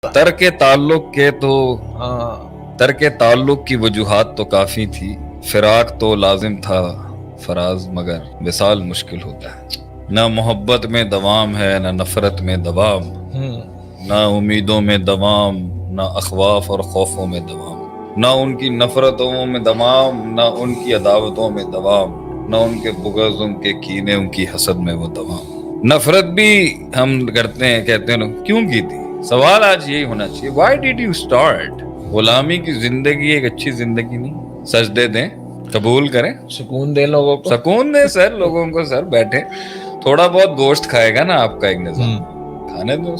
ترک تعلق کے تو ترک تعلق کی وجوہات تو کافی تھی، فراق تو لازم تھا فراز، مگر وصال مشکل ہوتا ہے۔ نہ محبت میں دوام ہے، نہ نفرت میں دوام، نہ امیدوں میں دوام، نہ اخواف اور خوفوں میں دوام، نہ ان کی نفرتوں میں دوام، نہ ان کی عداوتوں میں دوام، نہ ان کے بغض، ان کے کینے، ان کی حسد میں وہ دوام۔ نفرت بھی ہم کرتے ہیں، کہتے ہیں کیوں کی تھی؟ سوال آج یہی ہونا چاہیے، why did you start؟ غلامی کی زندگی ایک اچھی زندگی نہیں۔ سجدے دیں، قبول کریں، سکون دے لوگوں کو، سکون دیں سر لوگوں کو، سر بیٹھے تھوڑا بہت گوشت کھائے گا نا آپ کا ایک نظام، کھانے دو۔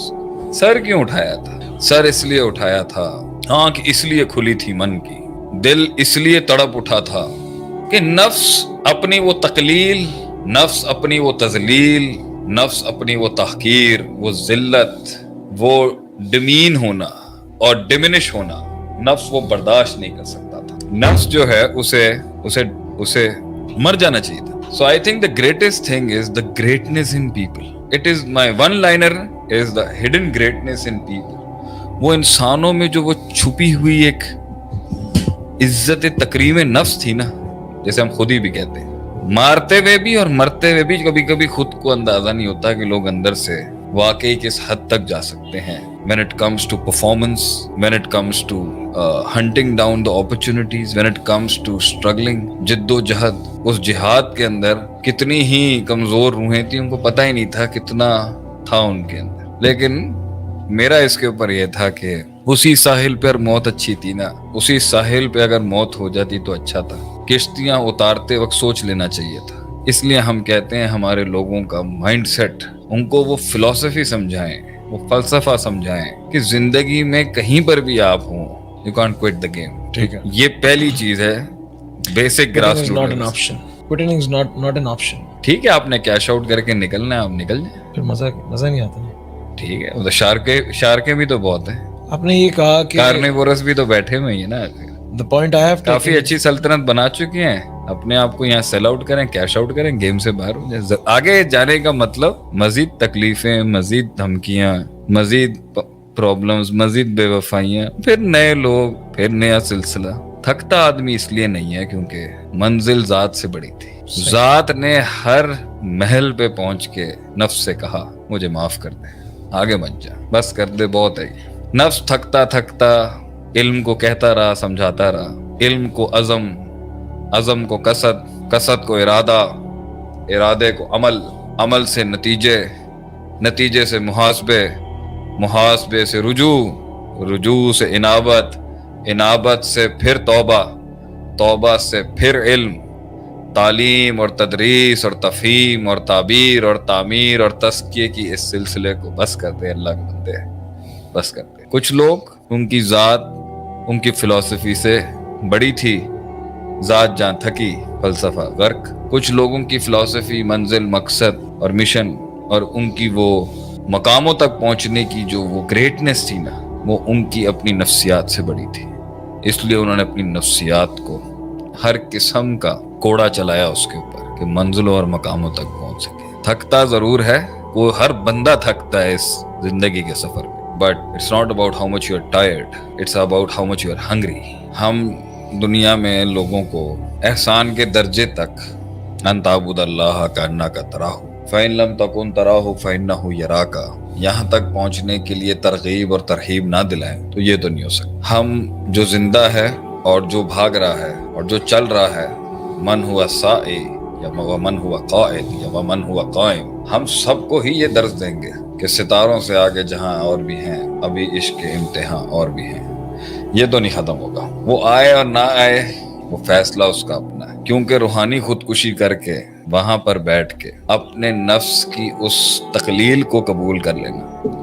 سر کیوں اٹھایا تھا؟ سر اس لیے اٹھایا تھا، آنکھ اس لیے کھلی تھی من کی، دل اس لیے تڑپ اٹھا تھا کہ نفس اپنی وہ تقلیل، نفس اپنی وہ تذلیل، نفس اپنی وہ تحقیر، وہ ذلت، وہ ڈمین ہونا اور ڈمنش ہونا، نفس وہ برداشت نہیں کر سکتا تھا۔ نفس جو ہے اسے مر جانا چاہیے تھا۔ So I think the greatest thing is the greatness in people. It is my one liner is the hidden greatness in people. وہ انسانوں میں جو وہ چھپی ہوئی ایک عزت تکریم نفس تھی نا، جیسے ہم خود ہی بھی کہتے ہیں، مارتے ہوئے بھی اور مرتے ہوئے بھی کبھی کبھی خود کو اندازہ نہیں ہوتا کہ لوگ اندر سے واقعی کس حد تک جا سکتے ہیں۔ when it comes to performance, when it comes to hunting down the opportunities, when it comes to struggling، جد و جہد، اس جہاد کے اندر کتنی ہی کمزور روحیں تھیں، ان کو پتہ ہی نہیں تھا کتنا تھا ان کے اندر۔ لیکن میرا اس کے اوپر یہ تھا کہ اسی ساحل پر موت اچھی تھی نا، اسی ساحل پہ اگر موت ہو جاتی تو اچھا تھا۔ کشتیاں اتارتے وقت سوچ لینا چاہیے تھا۔ اس لیے ہم کہتے ہیں ہمارے لوگوں کا مائنڈ سیٹ، ان کو وہ فلسفی سمجھائیں، وہ فلسفہ سمجھائیں کہ زندگی میں کہیں پر بھی آپ ہوں، you can't quit the game. ٹھیک ہے، یہ پہلی چیز ہے، basic grass root. quitting is not an option۔ ٹھیک ہے، آپ نے کیش آؤٹ کر کے نکلنا ہے، آپ نکل جائیں، پھر مزہ نہیں آتا۔ ٹھیک ہے، وہ شارکیں بھی تو بہت ہیں، آپ نے یہ کہا کہ کارنیورس بھی تو بیٹھے ہوئے ہیں نا، the point I have کافی اچھی سلطنت بنا چکی ہیں۔ اپنے آپ کو یہاں سیل آؤٹ کریں، کیش آؤٹ کریں، گیم سے باہر ہو جائیں۔ آگے جانے کا مطلب مزید تکلیفیں، مزید دھمکیاں، مزید پرابلمز، مزید بے وفائیاں، پھر نئے لوگ، پھر نیا سلسلہ۔ تھکتا آدمی اس لیے نہیں ہے کیونکہ منزل ذات سے بڑی تھی۔ ذات نے ہر محل پہ پہنچ کے نفس سے کہا مجھے معاف کر دے، آگے بن جا، بس کر دے، بہت ہے۔ نفس تھکتا تھکتا علم کو کہتا رہا، سمجھاتا رہا، علم کو عزم، عزم کو قصد، قصد کو ارادہ، ارادے کو عمل، عمل سے نتیجے، نتیجے سے محاسبے، محاسبے سے رجوع، رجوع سے انابت، انابت سے پھر توبہ، توبہ سے پھر علم، تعلیم اور تدریس اور تفہیم اور تعبیر اور تعمیر اور تزکیے کی اس سلسلے کو بس کرتے، اللہ کے بندے بس کرتے۔ کچھ لوگ ان کی ذات، ان کی فلسفی سے بڑی تھی، ذات جان تھکی، فلسفہ غرق۔ کچھ لوگوں کی فلسفی، منزل، مقصد اور مشن اور ان کی وہ مقاموں تک پہنچنے کی جو وہ گریٹنس تھی نا، وہ ان کی اپنی نفسیات سے بڑی تھی۔ اس لیے انہوں نے اپنی نفسیات کو ہر قسم کا کوڑا چلایا اس کے اوپر کہ منزلوں اور مقاموں تک پہنچ سکے۔ تھکتا ضرور ہے، وہ ہر بندہ تھکتا ہے اس زندگی کے سفر میں، but it's not about how much you're tired, it's about how much you're hungry۔ ہم دنیا میں لوگوں کو احسان کے درجے تک ان تعبد اللہ کانک تراہ فإن لم تکن تراہ فإنہ یراک، یہاں تک پہنچنے کے لیے ترغیب اور ترہیب نہ دلائیں تو یہ تو نہیں ہو سکتا۔ ہم جو زندہ ہے اور جو بھاگ رہا ہے اور جو چل رہا ہے، من ہوا سائی یا ومن ہوا قائد یا ومن ہوا قائم، ہم سب کو ہی یہ درس دیں گے کہ ستاروں سے آگے جہاں اور بھی ہیں، ابھی عشق کے امتحان اور بھی ہیں، یہ تو نہیں ختم ہوگا۔ وہ آئے اور نہ آئے، وہ فیصلہ اس کا اپنا ہے، کیونکہ روحانی خودکشی کر کے وہاں پر بیٹھ کے اپنے نفس کی اس تقلیل کو قبول کر لینا،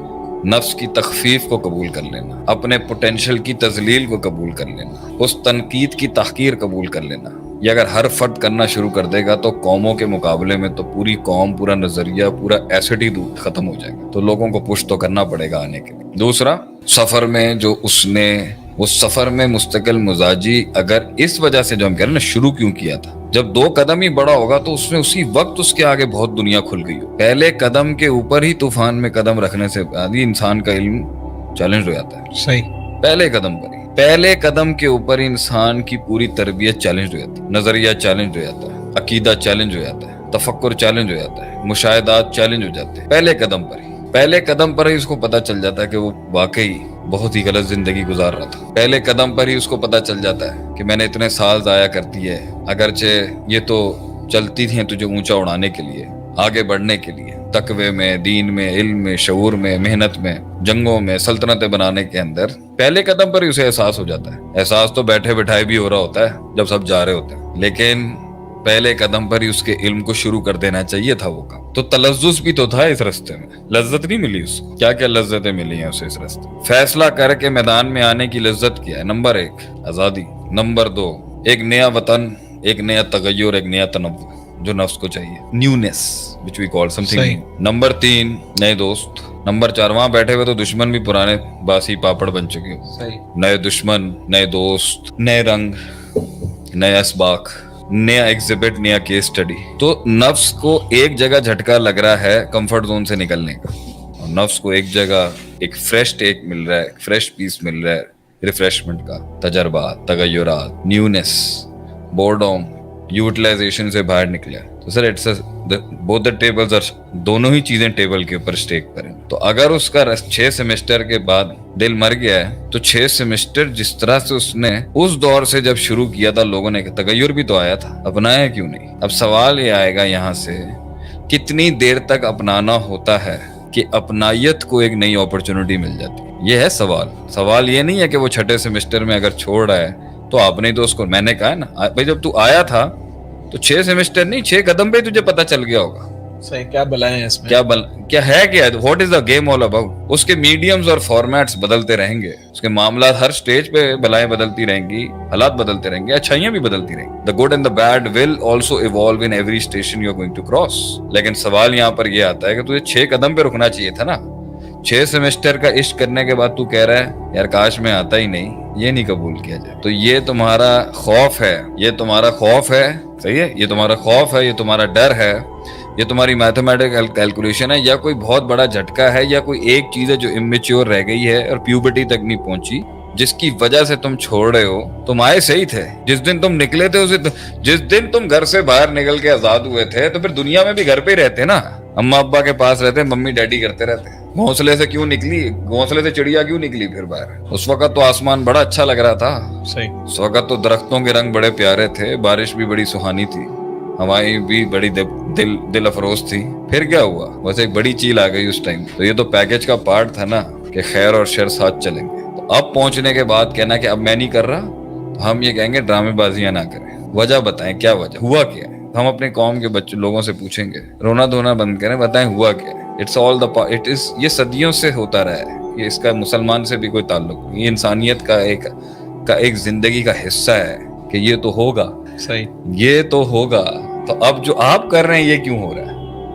نفس کی تخفیف کو قبول کر لینا، اپنے پوٹینشل کی تذلیل کو قبول کر لینا، اس تنقید کی تحقیر قبول کر لینا، یہ اگر ہر فرد کرنا شروع کر دے گا تو قوموں کے مقابلے میں تو پوری قوم، پورا نظریہ، پورا ایسٹ ہی ختم ہو جائے گا۔ تو لوگوں کو پش تو کرنا پڑے گا آنے کے لیے۔ دوسرا، سفر میں جو اس نے، وہ سفر میں مستقل مزاجی، اگر اس وجہ سے جو ہم کہہ رہے ہیں نا، شروع کیوں کیا تھا؟ جب 2 قدم ہی بڑا ہوگا تو اس میں اسی وقت اس کے آگے بہت دنیا کھل گئی ہو۔ پہلے قدم کے اوپر ہی طوفان میں قدم رکھنے سے بعد ہی انسان کا علم چیلنج ہو جاتا ہے صحیح. پہلے قدم پر ہی. پہلے قدم کے اوپر ہی انسان کی پوری تربیت چیلنج ہو جاتی ہے, نظریہ چیلنج ہو جاتا ہے, عقیدہ چیلنج ہو جاتا ہے, تفکر چیلنج ہو جاتا ہے, مشاہدات چیلنج ہو جاتے ہیں پہلے قدم پر ہی. پہلے قدم پر ہی اس کو پتا چل جاتا ہے کہ وہ واقعی بہت ہی غلط زندگی گزار رہا تھا. پہلے قدم پر ہی اس کو پتا چل جاتا ہے کہ میں نے اتنے سال ضائع کر دیے, اگرچہ یہ تو چلتی تھیں تجھے اونچا اڑانے کے لیے, آگے بڑھنے کے لیے, تقوی میں, دین میں, علم میں, شعور میں, محنت میں, جنگوں میں, سلطنتیں بنانے کے اندر پہلے قدم پر ہی اسے احساس ہو جاتا ہے. احساس تو بیٹھے بٹھائے بھی ہو رہا ہوتا ہے جب سب جا رہے ہوتے ہیں, لیکن پہلے قدم پر ہی اس کے علم کو شروع کر دینا چاہیے تھا وہ کام. تو تلذذ بھی تو تھا اس رستے میں, لذت نہیں ملی اس کو. کیا کیا لذتیں ملی ہیں اسے اس رستے میں. فیصلہ کر کے میدان میں آنے کی لذت کیا ہے؟ نمبر 1 آزادی, نمبر 2 ایک نیا وطن, ایک نیا تغیر, ایک نیا تنوع جو نفس کو چاہیے, نیونیس which we call something صحیح. new. نمبر 3 نئے دوست. نمبر 4 وہاں بیٹھے ہوئے تو دشمن بھی پرانے باسی پاپڑ بن چکے ہو. صحیح. نئے دشمن, نئے دوست, نئے رنگ, نئے اسباق, نیا ایگزبٹ, نیا کیس اسٹڈی. تو نفس کو ایک جگہ جھٹکا لگ رہا ہے کمفرٹ زون سے نکلنے کا, اور نفس کو ایک جگہ ایک فریش ٹیک مل رہا ہے, ایک فریش پیس مل رہا ہے ریفریشمنٹ کا, تجربات, تغیرات, نیونیس, بورڈوم, یوٹیلائزیشن سے باہر نکلے. تو sir it's both the tables اور دونوں ہی چیزیں ٹیبل کے اوپر اسٹیک کریں. تو اگر اس کا 6 سیمسٹر کے بعد دل مر گیا ہے تو 6 سیمسٹر جس طرح سے اس نے اس دور سے جب شروع کیا تھا, لوگوں نے تغیر بھی تو آیا تھا, اپنایا کیوں نہیں؟ اب سوال یہ آئے گا یہاں سے, کتنی دیر تک اپنانا ہوتا ہے کہ اپنائیت کو ایک نئی اپرچونٹی مل جاتی ہے. یہ ہے سوال. سوال یہ نہیں ہے کہ وہ 6 سیمسٹر میں اگر چھوڑ رہا ہے تو آپ نے تو اس کو, میں نے کہا ہے نا بھائی جب تو آیا تھا تو 6 سیمسٹر نہیں 6 قدم پہ تجھے پتا چل گیا ہوگا صحیح. کیا بلائیں ہیں اس میں, کیا ہے, کیا what is the game all about. اس کے میڈیمز اور فارمیٹس بدلتے رہیں گے, اس کے معاملات ہر سٹیج پہ بلائیں بدلتی رہیں گی, حالات بدلتے رہیں گے, اچھائیاں بھی بدلتی رہیں گی. The good and the bad will also evolve in every station you are going to cross. لیکن سوال یہاں پر یہ آتا ہے کہ تجھے 6 قدم پہ رکنا چاہیے تھا نا. 6 سیمسٹر کا عشق کرنے کے بعد تو کہہ رہا ہے یار کاش میں آتا ہی نہیں, یہ نہیں قبول کیا جائے. تو یہ تمہارا خوف ہے, یہ تمہارا خوف ہے, صحیح ہے, یہ تمہارا خوف ہے, یہ تمہارا ڈر ہے, یہ تمہاری میتھمیٹیکل کیلکولیشن ہے, یا کوئی بہت بڑا جھٹکا ہے, یا کوئی ایک چیز ہے جو امیچور رہ گئی ہے اور پیوبرٹی تک نہیں پہنچی, جس کی وجہ سے تم چھوڑ رہے ہو. تم آئے صحیح تھے, جس دن تم نکلے تھے جس دن تم گھر سے باہر نکل کے آزاد ہوئے تھے تو پھر دنیا میں بھی گھر پہ ہی رہتے نا, اماں ابا کے پاس رہتے, ممی ڈیڈی کرتے رہتے. گھونسلے سے کیوں نکلی, گھونسلے سے چڑیا کیوں نکلی پھر باہر؟ اس وقت تو آسمان بڑا اچھا لگ رہا تھا, صحیح. اس وقت تو درختوں کے رنگ بڑے پیارے تھے, بارش بھی بڑی سہانی تھی, ہوائیں بھی بڑی دل افروز تھی. پھر کیا ہوا؟ بس ایک بڑی چیل آ گئی اس ٹائم. تو یہ تو پیکج کا پارٹ تھا نا کہ خیر اور شر ساتھ چلیں گے. تو اب پہنچنے کے بعد کہنا کہ اب میں نہیں کر رہا, تو ہم یہ کہیں گے ڈرامے بازیاں نہ کریں. وجہ بتائیں, کیا وجہ, ہوا کیا ہے؟ ہم اپنے قوم کے بچوں لوگوں سے پوچھیں گے, رونا دھونا بند کریں, بتائیں ہوا کیا ہے. It's all the it is, یہ صدیوں سے ہوتا رہا ہے, یہ اس کا مسلمان سے بھی کوئی تعلق نہیں, یہ انسانیت کا ایک زندگی کا حصہ ہے کہ یہ تو ہوگا, صحیح. یہ تو ہوگا. تو اب جو آپ کر رہے ہیں یہ کیوں ہو رہا ہے؟